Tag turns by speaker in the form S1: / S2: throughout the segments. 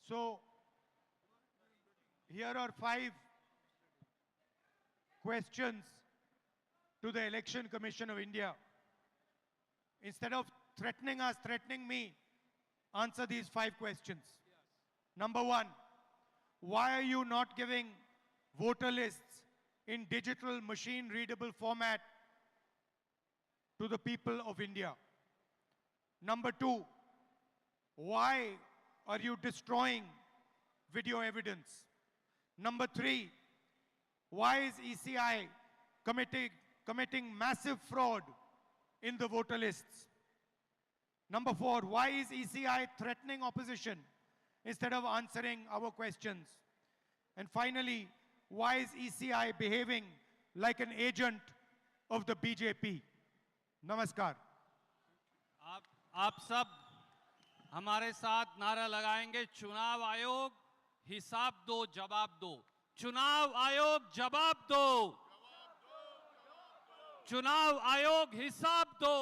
S1: So, here are 5 questions to the Election Commission of India. Instead of threatening us, threatening me, answer these 5 questions. Number 1, why are you not giving voter lists in digital machine readable format to the people of India? Number 2, why are you destroying video evidence? Number 3, why is ECI committing massive fraud in the voter lists? Number 4, why is ECI threatening opposition instead of answering our questions? And finally, why is ECI behaving like an agent of the BJP? Namaskar.
S2: आप सब हमारे साथ नारा लगाएंगे, चुनाव आयोग हिसाब दो, जवाब दो। चुनाव आयोग जवाब दो, चुनाव आयोग हिसाब दो,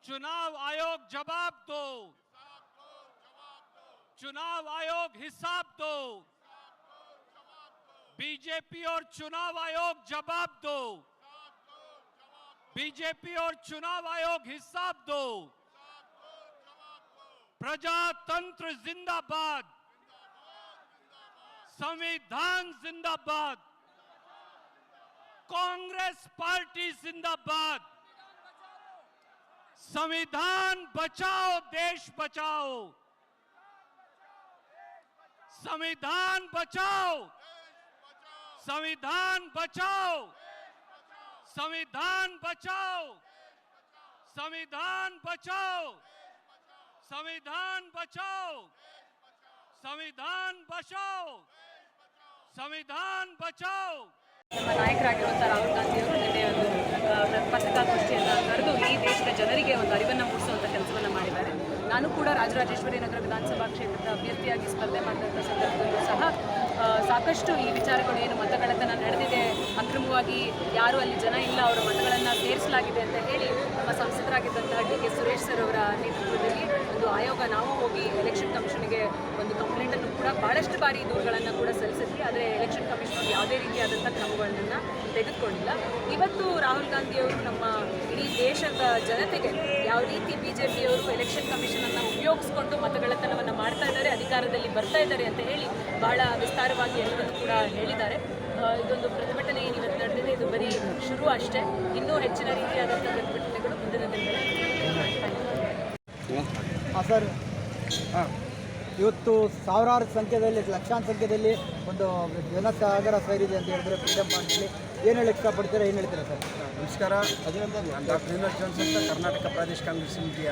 S2: चुनाव आयोग जवाब दो, चुनाव आयोग हिसाब दो। बीजेपी और चुनाव आयोग जवाब दो, बीजेपी और चुनाव आयोग हिसाब दो। प्रजातंत्र जिंदाबाद, संविधान जिंदाबाद, कांग्रेस पार्टी जिंदाबाद। संविधान बचाओ, देश बचाओ। संविधान बचाओ, संविधान बचाओ, संविधान बचाओ, संविधान बचाओ, संविधान बचाओ, संविधान बचाओ, संविधान बचाओ।
S3: ನಮ್ಮ ನಾಯಕರಾಗಿರುವಂಥ ರಾಹುಲ್ ಗಾಂಧಿ ಅವರು ನಿನ್ನೆ ಒಂದು ಪತ್ರಿಕಾಗೋಷ್ಠಿಯನ್ನು ಕರೆದು ಈ ದೇಶದ ಜನರಿಗೆ ಒಂದು ಅರಿವನ್ನು ಮೂಡಿಸುವಂಥ ಕೆಲಸವನ್ನು ಮಾಡಿದ್ದಾರೆ. ನಾನು ಕೂಡ ರಾಜರಾಜೇಶ್ವರಿ ನಗರ ವಿಧಾನಸಭಾ ಕ್ಷೇತ್ರದ ಅಭ್ಯರ್ಥಿಯಾಗಿ ಸ್ಪರ್ಧೆ ಮಾಡಿದಂಥ ಸಂದರ್ಭದಲ್ಲೂ ಸಹ ಸಾಕಷ್ಟು ಈ ವಿಚಾರಗಳು ಏನು ಮತಗಳ್ಳತನ ನಡೆದಿದೆ, ಅಕ್ರಮವಾಗಿ ಯಾರು ಅಲ್ಲಿ ಜನ ಇಲ್ಲ, ಅವರ ಮತಗಳನ್ನು ಸೇರಿಸಲಾಗಿದೆ ಅಂತ ಹೇಳಿ ನಮ್ಮ ಸಂಸದರಾಗಿದ್ದಂತಹ ಡಿ.ಕೆ. ಸುರೇಶ್ ಸರ್ ಅವರ ನೇತೃತ್ವದಲ್ಲಿ ಒಂದು ಆಯೋಗ ನಾವು ಹೋಗಿ ಎಲೆಕ್ಷನ್ ಕಮಿಷನ್ಗೆ ಒಂದು ಕಂಪ್ಲೇಂಟನ್ನು ಕೂಡ ಭಾಳಷ್ಟು ಬಾರಿ ದೂರುಗಳನ್ನು ಕೂಡ ಸಲ್ಲಿಸಿದ್ವಿ. ಆದರೆ ಎಲೆಕ್ಷನ್ ಕಮಿಷನ್ ಯಾವುದೇ ರೀತಿಯಾದಂಥ ಕ್ರಮಗಳನ್ನು ತೆಗೆದುಕೊಂಡಿಲ್ಲ. ಇವತ್ತು ರಾಹುಲ್ ಗಾಂಧಿಯವರು ನಮ್ಮ ಇಡೀ ದೇಶದ ಜನತೆಗೆ ಯಾವ ರೀತಿ BJPಯವರು ಎಲೆಕ್ಷನ್ ಕಮಿಷನನ್ನು ಉಪಯೋಗಿಸ್ಕೊಂಡು ಮತಗಳ್ಳತನವನ್ನು ಮಾಡ್ತಾ ಇದ್ದಾರೆ, ಅಧಿಕಾರದಲ್ಲಿ ಬರ್ತಾ ಇದ್ದಾರೆ ಅಂತ ಹೇಳಿ ಭಾಳ ವಿಸ್ತಾರವಾಗಿ ಎಲ್ಲರನ್ನು ಕೂಡ ಹೇಳಿದ್ದಾರೆ. ಇದೊಂದು ಪ್ರತಿಭಟನೆ ಏನು ಇವತ್ತು ನಡೆದಿದೆ, ಇದು ಬರೀ ಶುರು ಅಷ್ಟೇ. ಇನ್ನೂ ಹೆಚ್ಚಿನ ರೀತಿಯಾದಂಥ ಪ್ರತಿಭಟನೆಗಳು ಮುಂದಿನ ದಿನಗಳಲ್ಲಿ.
S4: ಸರ್, ಇವತ್ತು ಸಾವಿರಾರು ಸಂಖ್ಯೆಯಲ್ಲಿ, ಲಕ್ಷಾಂತರ ಸಂಖ್ಯೆಯಲ್ಲಿ ಒಂದು ಜನಸಾಗರ ಸೇರಿದೆ ಅಂತ ಹೇಳಿದ್ರೆ ಫ್ರೀಡಮ್ ಪಾರ್ಟಿಲಿ ಏನು ಹೇಳಕ್ಕೆ ಇಷ್ಟಪಡ್ತೀರಾ, ಏನು ಹೇಳ್ತೀರಾ ಸರ್?
S5: ನಮಸ್ಕಾರ. ನಾನು ಡಾಕ್ಟರ್ ವಿನೋದ್ ಜೋನ್ಸ್ ಅಂತ ಕರ್ನಾಟಕ ಪ್ರದೇಶ ಕಾಂಗ್ರೆಸ್ ಸಮಿತಿಯ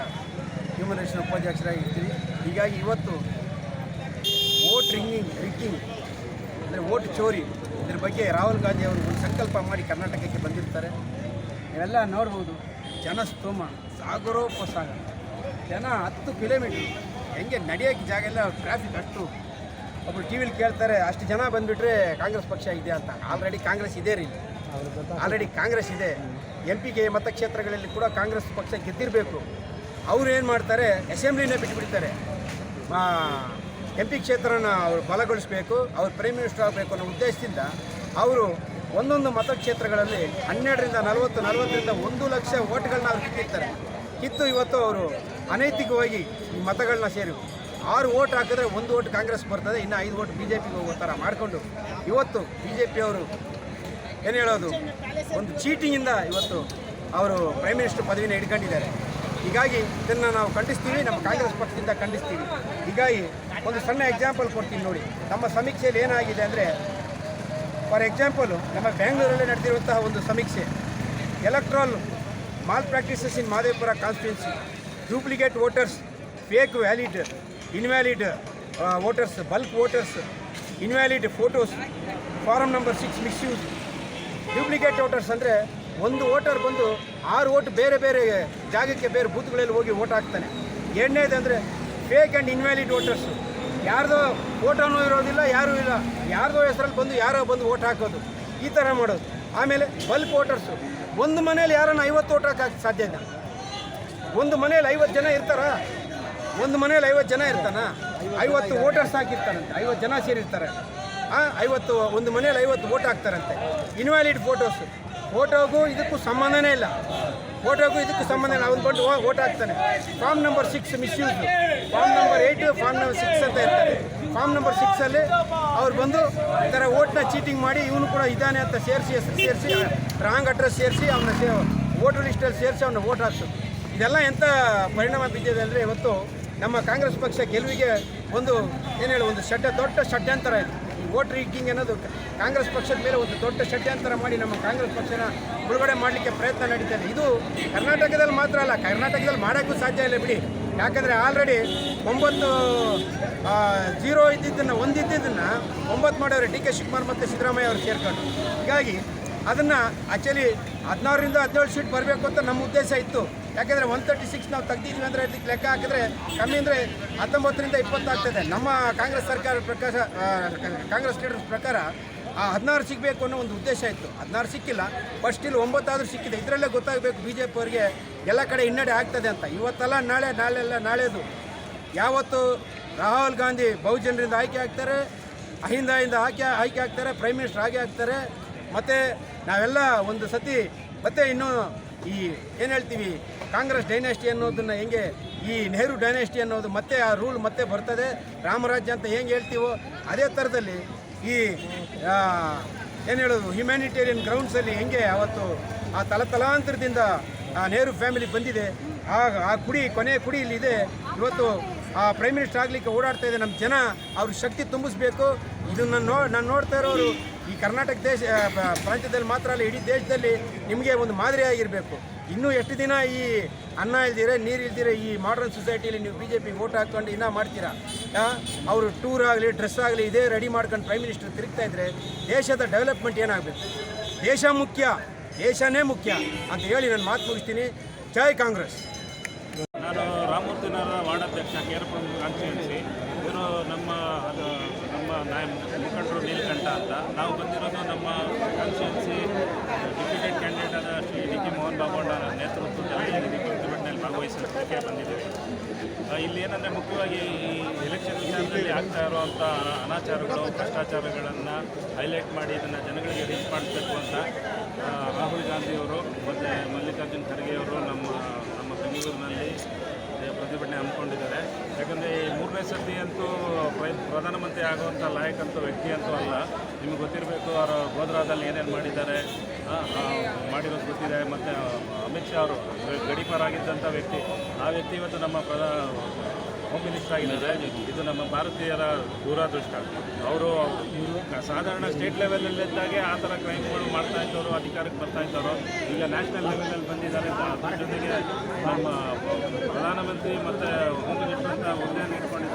S5: ಹ್ಯೂಮನ್ ರೈಟ್ಸ್ನ ಉಪಾಧ್ಯಕ್ಷರಾಗಿರ್ತೀವಿ. ಹೀಗಾಗಿ ಇವತ್ತು ವೋಟ್ ರಿಗ್ಗಿಂಗ್ ಅಂದರೆ ವೋಟ್ ಚೋರಿ, ಇದ್ರ ಬಗ್ಗೆ ರಾಹುಲ್ ಗಾಂಧಿ ಅವರು ಒಂದು ಸಂಕಲ್ಪ ಮಾಡಿ ಕರ್ನಾಟಕಕ್ಕೆ ಬಂದಿರ್ತಾರೆ. ನೀವೆಲ್ಲ ನೋಡ್ಬೋದು, ಜನಸ್ತೋಮ ಸಾಗರೋಪಸಾಗರ, ಜನ 10 ಕಿಲೋಮೀಟ್ರ್ ಹೆಂಗೆ ನಡೆಯೋಕ್ಕೆ ಜಾಗ ಎಲ್ಲ, ಟ್ರಾಫಿಕ್ ಅಷ್ಟು. ಒಬ್ಬರು ಟಿ ವಿಲಿ ಕೇಳ್ತಾರೆ, ಅಷ್ಟು ಜನ ಬಂದುಬಿಟ್ರೆ ಕಾಂಗ್ರೆಸ್ ಪಕ್ಷ ಇದೆ ಅಂತ. ಆಲ್ರೆಡಿ ಕಾಂಗ್ರೆಸ್ ಇದೆ ರೀ, ಆಲ್ರೆಡಿ ಕಾಂಗ್ರೆಸ್ ಇದೆ. MP ಮತಕ್ಷೇತ್ರಗಳಲ್ಲಿ ಕೂಡ ಕಾಂಗ್ರೆಸ್ ಪಕ್ಷ ಗೆದ್ದಿರಬೇಕು. ಅವರು ಏನು ಮಾಡ್ತಾರೆ, ಅಸೆಂಬ್ಲಿನೇ ಬಿಟ್ಟುಬಿಡ್ತಾರೆ. MP ಕ್ಷೇತ್ರನ ಅವರು ಬಲಗೊಳಿಸಬೇಕು, ಅವ್ರು ಪ್ರೈಮ್ ಮಿನಿಸ್ಟರ್ ಆಗಬೇಕು ಅನ್ನೋ ಉದ್ದೇಶದಿಂದ ಅವರು ಒಂದೊಂದು ಮತಕ್ಷೇತ್ರಗಳಲ್ಲಿ 12ರಿಂದ 40, 40ರಿಂದ 1 ಲಕ್ಷ ಓಟ್ಗಳನ್ನ ಅವ್ರು ಕಿತ್ತಿರ್ತಾರೆ. ಕಿತ್ತು ಇವತ್ತು ಅವರು ಅನೈತಿಕವಾಗಿ ಈ ಮತಗಳನ್ನ ಸೇರಿ 6 ಓಟ್ ಹಾಕಿದ್ರೆ 1 ಓಟ್ ಕಾಂಗ್ರೆಸ್ ಬರ್ತದೆ, ಇನ್ನು 5 ಓಟ್ BJPಗೆ ಹೋಗೋ ಥರ ಮಾಡಿಕೊಂಡು ಇವತ್ತು BJP ಅವರು ಏನು ಹೇಳೋದು, ಒಂದು ಚೀಟಿಂಗಿಂದ ಇವತ್ತು ಅವರು ಪ್ರೈಮ್ ಮಿನಿಸ್ಟರ್ ಪದವಿನ ಹಿಡ್ಕೊಂಡಿದ್ದಾರೆ. ಹೀಗಾಗಿ ಇದನ್ನು ನಾವು ಖಂಡಿಸ್ತೀವಿ, ನಮ್ಮ ಕಾಂಗ್ರೆಸ್ ಪಕ್ಷದಿಂದ ಖಂಡಿಸ್ತೀವಿ. ಹೀಗಾಗಿ ಒಂದು ಸಣ್ಣ ಎಕ್ಸಾಂಪಲ್ ಕೊಡ್ತೀನಿ ನೋಡಿ. ನಮ್ಮ ಸಮೀಕ್ಷೆಯಲ್ಲಿ ಏನಾಗಿದೆ ಅಂದರೆ, ಫಾರ್ ಎಕ್ಸಾಂಪಲು ನಮ್ಮ ಬೆಂಗಳೂರಲ್ಲಿ ನಡೆದಿರುವಂತಹ ಒಂದು ಸಮೀಕ್ಷೆ, electoral malpractices in Madepura constituency, duplicate voters, fake valid invalid voters, bulk voters, invalid photos, form number 6 misuse. Duplicate voters ಅಂದರೆ ಒಂದು ವೋಟರ್ ಬಂದು 6 ಓಟ್ ಬೇರೆ ಬೇರೆ ಜಾಗಕ್ಕೆ, ಬೇರೆ ಬೂತ್ಗಳಲ್ಲಿ ಹೋಗಿ ವೋಟ್ ಹಾಕ್ತಾನೆ. ಎರಡನೇದಂದರೆ ಫೇಕ್ ಆ್ಯಂಡ್ ಇನ್ವ್ಯಾಲಿಡ್ ವೋಟರ್ಸು, ಯಾರ್ದೋ ಫೋಟೋನೂ ಇರೋದಿಲ್ಲ, ಯಾರೂ ಇಲ್ಲ, ಯಾರ್ದೋ ಹೆಸರಲ್ಲಿ ಬಂದು ಯಾರೋ ಬಂದು ವೋಟ್ ಹಾಕೋದು, ಈ ಥರ ಮಾಡೋದು. ಆಮೇಲೆ ಬಲ್ಕ್ ವೋಟರ್ಸು, ಒಂದು ಮನೇಲಿ ಯಾರನ್ನ 50 ವೋಟ್ ಹಾಕಕ್ಕೆ ಸಾಧ್ಯ ಇಲ್ಲ. ಒಂದು ಮನೇಲಿ 50 ಜನ ಇರ್ತಾರ, ಒಂದು ಮನೇಲಿ 50 ಜನ ಇರ್ತಾನ, 50 ವೋಟರ್ಸ್ ಹಾಕಿರ್ತಾರಂತೆ, 50 ಜನ ಸೇರಿರ್ತಾರೆ. 50 ಒಂದು ಮನೇಲಿ 50 ವೋಟ್ ಹಾಕ್ತಾರಂತೆ. ಇನ್ವ್ಯಾಲಿಡ್ ಫೋಟೋಗೂ ಇದಕ್ಕೂ ಸಂಬಂಧನೇ ಇಲ್ಲ. ಫೋಟೋಗೂ ಇದಕ್ಕೂ ಸಂಬಂಧ ಇಲ್ಲ. ಅವ್ನು ಬಂದು ವೋಟ್ ಹಾಕ್ತಾನೆ. Form number 6 misuse, form number 8, form number 6 ಅಂತ ಇರ್ತದೆ. ಫಾರ್ಮ್ ನಂಬರ್ 6ಅಲ್ಲಿ ಅವ್ರು ಬಂದು ಈ ಥರ ವೋಟ್ನ ಚೀಟಿಂಗ್ ಮಾಡಿ ಇವನು ಕೂಡ ಇದ್ದಾನೆ ಅಂತ ಸೇರಿಸಿ, ಹೆಸರು ಸೇರಿಸಿ, ರಾಂಗ್ ಅಡ್ರೆಸ್ ಸೇರಿಸಿ, ಅವನ ವೋಟರ್ ಲಿಸ್ಟಲ್ಲಿ ಸೇರಿಸಿ ಅವನ ವೋಟ್ ಹಾಕ್ಸೋದು. ಇದೆಲ್ಲ ಎಂಥ ಪರಿಣಾಮ ಬಿದ್ದಿದೆ ಅಂದರೆ ಇವತ್ತು ನಮ್ಮ ಕಾಂಗ್ರೆಸ್ ಪಕ್ಷ ಗೆಲುವಿಗೆ ಒಂದು ಒಂದು ದೊಡ್ಡ ಷಡ್ಯಂತರ ಇದೆ. ಈ ವೋಟ್ ರಿಗ್ಗಿಂಗ್ ಅನ್ನೋದು ಕಾಂಗ್ರೆಸ್ ಪಕ್ಷದ ಮೇಲೆ ಒಂದು ದೊಡ್ಡ ಷಡ್ಯಂತರ ಮಾಡಿ ನಮ್ಮ ಕಾಂಗ್ರೆಸ್ ಪಕ್ಷನ ಮುಳುಗಡೆ ಮಾಡಲಿಕ್ಕೆ ಪ್ರಯತ್ನ ನಡೀತಾ ಇದೆ. ಇದು ಕರ್ನಾಟಕದಲ್ಲಿ ಮಾತ್ರ ಅಲ್ಲ, ಕರ್ನಾಟಕದಲ್ಲಿ ಮಾಡೋಕ್ಕೂ ಸಾಧ್ಯ ಇಲ್ಲ ಬಿಡಿ. ಯಾಕಂದರೆ ಆಲ್ರೆಡಿ 9-0 ಇದ್ದಿದ್ದನ್ನು 9 ಮಾಡೋರು ಡಿ ಕೆ ಶಿವಕುಮಾರ್ ಮತ್ತು ಸಿದ್ದರಾಮಯ್ಯ ಅವರು ಸೇರ್ಕೊಂಡು. ಹೀಗಾಗಿ ಅದನ್ನು ಆ್ಯಕ್ಚುಲಿ 16ರಿಂದ 17 ಸೀಟ್ ಬರಬೇಕು ಅಂತ ನಮ್ಮ ಉದ್ದೇಶ ಇತ್ತು. ಯಾಕೆಂದರೆ 136 ನಾವು ತೆಗ್ದಿದ್ವಿ ಅಂದರೆ ಇದಕ್ಕೆ ಲೆಕ್ಕ ಹಾಕಿದ್ರೆ ಕಮ್ಮಿ ಅಂದರೆ 19ರಿಂದ 20 ಆಗ್ತದೆ. ನಮ್ಮ ಕಾಂಗ್ರೆಸ್ ಸರ್ಕಾರ ಪ್ರಕಾರ, ಕಾಂಗ್ರೆಸ್ ಲೀಡರ್ಸ್ ಪ್ರಕಾರ 16 ಸಿಗಬೇಕು ಅನ್ನೋ ಒಂದು ಉದ್ದೇಶ ಇತ್ತು. 16 ಸಿಕ್ಕಿಲ್ಲ, ಫಸ್ಟ್ ಇಲ್ಲಿ 9 ಆದರೂ ಸಿಕ್ಕಿದೆ. ಇದರಲ್ಲೇ ಗೊತ್ತಾಗಬೇಕು ಬಿ ಜೆ ಪಿ ಅವರಿಗೆ ಎಲ್ಲ ಕಡೆ ಹಿನ್ನಡೆ ಆಗ್ತದೆ ಅಂತ. ಇವತ್ತಲ್ಲ ನಾಳೆದು ಯಾವತ್ತು ರಾಹುಲ್ ಗಾಂಧಿ ಬಹುಜನರಿಂದ ಆಯ್ಕೆ ಆಗ್ತಾರೆ, ಅಹಿಂದದಿಂದ ಆಯ್ಕೆ ಆಗ್ತಾರೆ, ಪ್ರೈಮ್ ಮಿನಿಸ್ಟರ್ ಆಗಿ ಆಗ್ತಾರೆ. ಮತ್ತು ನಾವೆಲ್ಲ ಒಂದು ಸತಿ ಮತ್ತೆ ಇನ್ನೂ ಈ ಏನು ಹೇಳ್ತೀವಿ ಕಾಂಗ್ರೆಸ್ ಡೈನೆಸ್ಟಿ ಅನ್ನೋದನ್ನು ಹೆಂಗೆ ಈ ನೆಹರು ಡೈನೆಸ್ಟಿ ಅನ್ನೋದು ಮತ್ತೆ ಆ ರೂಲ್ ಮತ್ತೆ ಬರ್ತದೆ, ರಾಮರಾಜ್ಯ ಅಂತ ಹೆಂಗೆ ಹೇಳ್ತೀವೋ ಅದೇ ಥರದಲ್ಲಿ ಈ ಏನು ಹೇಳೋದು ಹ್ಯುಮ್ಯಾನಿಟೇರಿಯನ್ ಗ್ರೌಂಡ್ಸಲ್ಲಿ ಹೆಂಗೆ ಅವತ್ತು ಆ ತಲತಲಾಂತರದಿಂದ ಆ ನೆಹರು ಫ್ಯಾಮಿಲಿ ಬಂದಿದೆ, ಆ ಕೊನೆಯ ಕುಡಿ ಇಲ್ಲಿದೆ. ಇವತ್ತು ಆ ಪ್ರೈಮ್ ಮಿನಿಸ್ಟರ್ ಆಗಲಿಕ್ಕೆ ಓಡಾಡ್ತಾ ಇದೆ ನಮ್ಮ ಜನ. ಅವ್ರ ಶಕ್ತಿ ತುಂಬಿಸ್ಬೇಕು. ಇದನ್ನು ನಾನು ನೋಡ್ತಾ ಇರೋರು ಈ ಕರ್ನಾಟಕ ಪ್ರಾಂತ್ಯದಲ್ಲಿ ಮಾತ್ರ ಅಲ್ಲ, ಇಡೀ ದೇಶದಲ್ಲಿ ನಿಮಗೆ ಒಂದು ಮಾದರಿಯಾಗಿರಬೇಕು. ಇನ್ನೂ ಎಷ್ಟು ದಿನ ಈ ಅನ್ನ ಇಲ್ದಿರೆ ನೀರು ಇಲ್ದಿರೆ ಈ ಮಾಡರ್ನ್ ಸೊಸೈಟಿಯಲ್ಲಿ ನೀವು ಬಿ ಜೆ ಪಿ ವೋಟ್ ಹಾಕ್ಕೊಂಡು ಇನ್ನೂ ಮಾಡ್ತೀರಾ? ಅವರು ಟೂರ್ ಆಗಲಿ ಡ್ರೆಸ್ ಆಗಲಿ ಇದೇ ರೆಡಿ ಮಾಡ್ಕೊಂಡು ಪ್ರೈಮ್ ಮಿನಿಸ್ಟರ್ ತಿರುಗ್ತಾ ಇದ್ದರೆ ದೇಶದ ಡೆವಲಪ್ಮೆಂಟ್ ಏನಾಗಬೇಕು? ದೇಶ ಮುಖ್ಯ, ದೇಶನೇ ಮುಖ್ಯ ಅಂತ ಹೇಳಿ ನಾನು ಮಾತು ಮುಗಿಸ್ತೀನಿ. ಜೈ ಕಾಂಗ್ರೆಸ್.
S6: ನಾನು ರಾಮಮೂರ್ತಿನವರ ವಾರ್ಡಾಧ್ಯಕ್ಷ ಕೇರಪುರಂ ಕಾನ್ಸ್ಟಿಟ್ಯೂನ್ಸಿ. ಇವರು ನಮ್ಮ ಮುಖಂಡರು ನೀಲಕಂಠ ಅಂತ. ನಾವು ಬಂದಿರೋದು ನಮ್ಮ ಕಾನ್ಸ್ಟಿಟ್ಯೂನ್ಸಿ ಡಿಪ್ಯೂಟೆಡ್ ಕ್ಯಾಂಡಿಡೇಟ್ ಆದ ಶ್ರೀ ಡಿ ಕೆ ಮೋಹನ್ ಬಾಬು ಅವರ ನೇತೃತ್ವದಲ್ಲಿ ಈ ಪ್ರತಿಭಟನೆಯಲ್ಲಿ ಭಾಗವಹಿಸಲಿಕ್ಕೆ ಬಂದಿದ್ದೇವೆ. ಇಲ್ಲಿ ಏನಂದರೆ ಮುಖ್ಯವಾಗಿ ಈ ಎಲೆಕ್ಷನ್ ವಿಚಾರದಲ್ಲಿ ಆಗ್ತಾ ಇರುವಂಥ ಅನಾಚಾರಗಳು, ಭ್ರಷ್ಟಾಚಾರಗಳನ್ನು ಹೈಲೈಟ್ ಮಾಡಿ ಇದನ್ನು ಜನಗಳಿಗೆ ರೀಚ್ ಮಾಡಿಸಬೇಕು ಅಂತ ರಾಹುಲ್ ಗಾಂಧಿಯವರು ಮತ್ತು ಮಲ್ಲಿಕಾರ್ಜುನ್ ಖರ್ಗೆಯವರು ನಮ್ಮ ಬೆಂಗಳೂರಿನಲ್ಲಿ ಪ್ರತಿಭಟನೆ ಹಮ್ಮಿಕೊಂಡಿದ್ದಾರೆ. ಯಾಕಂದರೆ ಈ 3ನೇ ಸರ್ತಿ ಅಂತೂ ಪ್ರಧಾನಮಂತ್ರಿ ಆಗುವಂಥ ಲಾಯಕಂತೂ ವ್ಯಕ್ತಿ ಅಂತೂ ಅಲ್ಲ. ನಿಮಗೆ ಗೊತ್ತಿರಬೇಕು ಅವರು ಗೋಧ್ರಾದಲ್ಲಿ ಏನೇನು ಮಾಡಿರೋದು ಗೊತ್ತಿದೆ. ಮತ್ತು ಅಮಿತ್ ಶಾ ಅವರು ಗಡೀಪಾರಾಗಿದ್ದಂಥ ವ್ಯಕ್ತಿ, ಆ ವ್ಯಕ್ತಿ ಇವತ್ತು ನಮ್ಮ ಹೋಮ್ ಮಿನಿಸ್ಟರ್ ಆಗಿದ್ದಾರೆ. ಇದು ನಮ್ಮ ಭಾರತೀಯರ ದುರಾದೃಷ್ಟ. ಅವರು ಸಾಧಾರಣ ಸ್ಟೇಟ್ ಲೆವೆಲಲ್ಲಿದ್ದಾಗೆ ಆ ಥರ ಕ್ರೈಮ್ಗಳು ಮಾಡ್ತಾ ಇದ್ದವರು, ಅಧಿಕಾರಕ್ಕೆ ಬರ್ತಾ ಇದ್ದವರು ಈಗ ನ್ಯಾಷನಲ್ ಲೆವೆಲಲ್ಲಿ ಬಂದಿದ್ದಾರೆ. ಅದ್ರ ಜೊತೆಗೆ ನಮ್ಮ ಪ್ರಧಾನಮಂತ್ರಿ ಮತ್ತು ಹೋಮ್ ಮಿನಿಸ್ಟರ್ ಅಂತ ಹುದ್ದೆಯನ್ನು ಇಟ್ಕೊಂಡಿದ್ದಾರೆ.